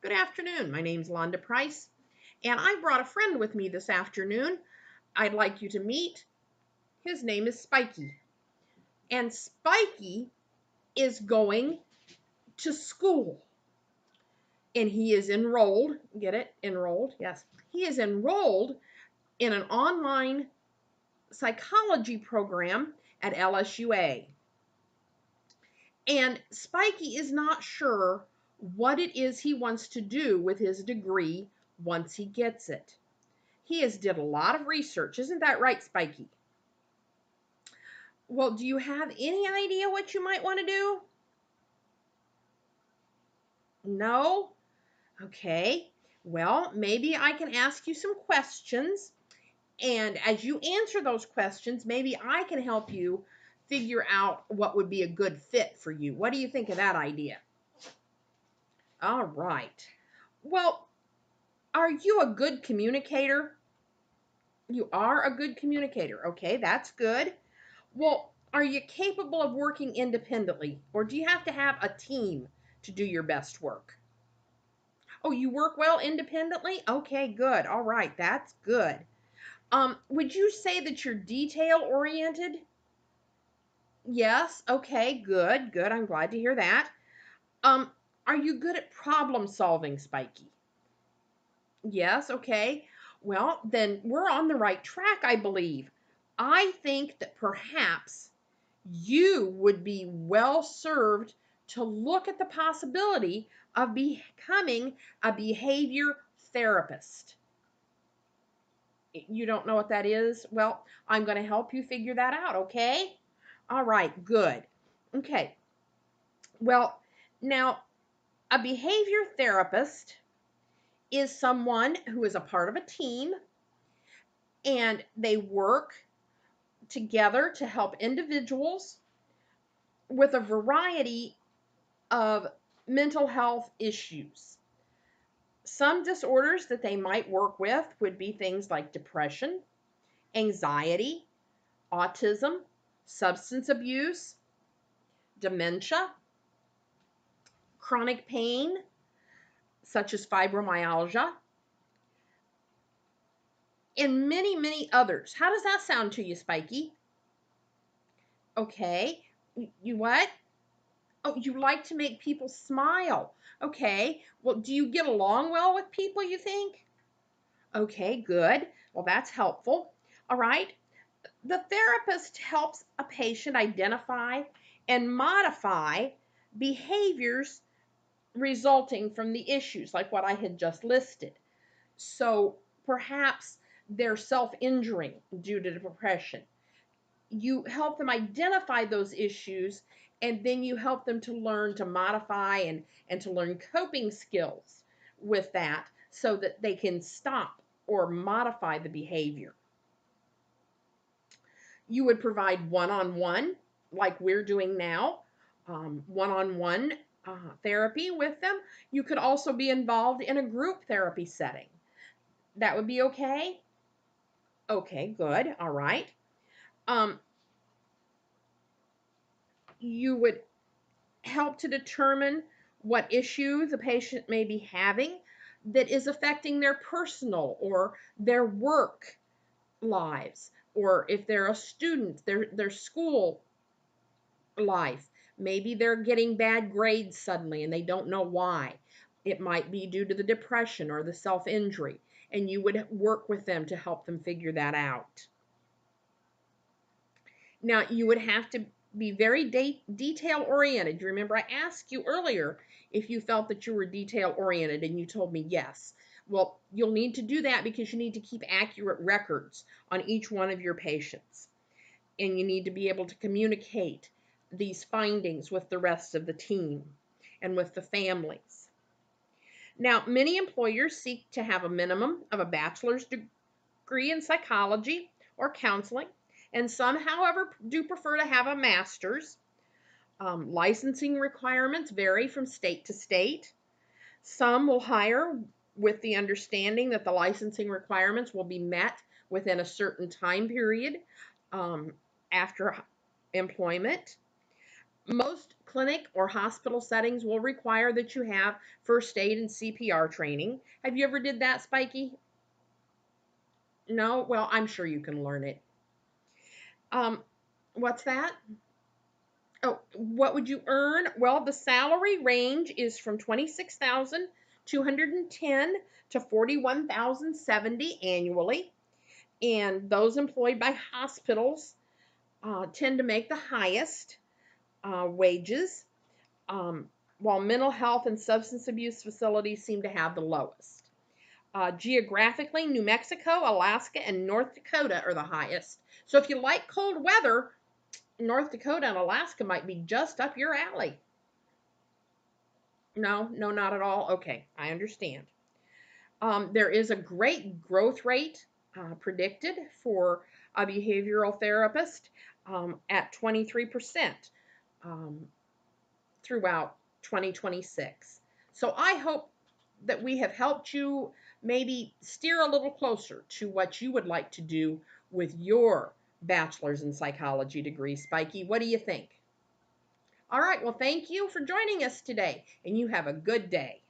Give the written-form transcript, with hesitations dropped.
Good afternoon. My name's Londa Price, and I brought a friend with me this afternoon. I'd like you to meet. His name is Spiky, and Spiky is going to school, and he is enrolled. Get it? Enrolled? Yes. He is enrolled in an online psychology program at LSUA. And Spiky is not sure what it is he wants to do with his degree once he gets it. He has did a lot of research. Isn't that right, Spiky? Well, do you have any idea what you might want to do? No? Okay. Well, maybe I can ask you some questions. And as you answer those questions, maybe I can help you figure out what would be a good fit for you. What do you think of that idea? All right. Well, are you a good communicator? You are a good communicator. Okay, that's good. Well, are you capable of working independently, or do you have to have a team to do your best work? Oh, you work well independently? Okay, good. All right, that's good. Would you say that you're detail oriented? Yes. Okay, good. Good. I'm glad to hear that. Um, are you good at problem solving, Spiky? Yes, okay. Well, then we're on the right track, I believe. I think that perhaps you would be well served to look at the possibility of becoming a behavior therapist. You don't know what that is? Well, I'm going to help you figure that out, okay? All right, good. Okay. Well, now, a behavior therapist is someone who is a part of a team and they work together to help individuals with a variety of mental health issues. Some disorders that they might work with would be things like depression, anxiety, autism, substance abuse, dementia, chronic pain, such as fibromyalgia, and many, many others. How does that sound to you, Spiky? Okay. You what? Oh, you like to make people smile. Okay. Well, do you get along well with people, you think? Okay, good. Well, that's helpful. All right. The therapist helps a patient identify and modify behaviors resulting from the issues, like what I had just listed. So perhaps they're self injuring due to depression. You help them identify those issues, and then you help them to learn to modify and to learn coping skills with that so that they can stop or modify the behavior. You would provide one-on-one, like we're doing now, one-on-one therapy with them. You could also be involved in a group therapy setting. That would be okay? Okay, good. All right. Um, you would help to determine what issue the patient may be having that is affecting their personal or their work lives, or if they're a student, their school life. Maybe they're getting bad grades suddenly and they don't know why. It might be due to the depression or the self injury, and you would work with them to help them figure that out. Now, you would have to be very detail oriented. You remember I asked you earlier if you felt that you were detail oriented, and you told me yes. Well, you'll need to do that because you need to keep accurate records on each one of your patients. And you need to be able to communicate these findings with the rest of the team and with the families. Now, many employers seek to have a minimum of a bachelor's degree in psychology or counseling, and some, however, do prefer to have a master's. Licensing requirements vary from state to state. Some will hire with the understanding that the licensing requirements will be met within a certain time period um, after employment. Most clinic or hospital settings will require that you have first aid and CPR training. Have you ever did that, Spiky? No? Well, I'm sure you can learn it. Um, what's that? Oh, what would you earn? Well, the salary range is from 26,210 to 41,070 annually, and those employed by hospitals tend to make the highest wages, um, while mental health and substance abuse facilities seem to have the lowest. Geographically, New Mexico, Alaska, and North Dakota are the highest. So if you like cold weather, North Dakota and Alaska might be just up your alley. No, no, not at all. Okay, I understand. There is a great growth rate predicted for a behavioral therapist at 23% um, throughout 2026. So I hope that we have helped you maybe steer a little closer to what you would like to do with your bachelor's in psychology degree. Spiky, what do you think? All right, well, thank you for joining us today, and you have a good day.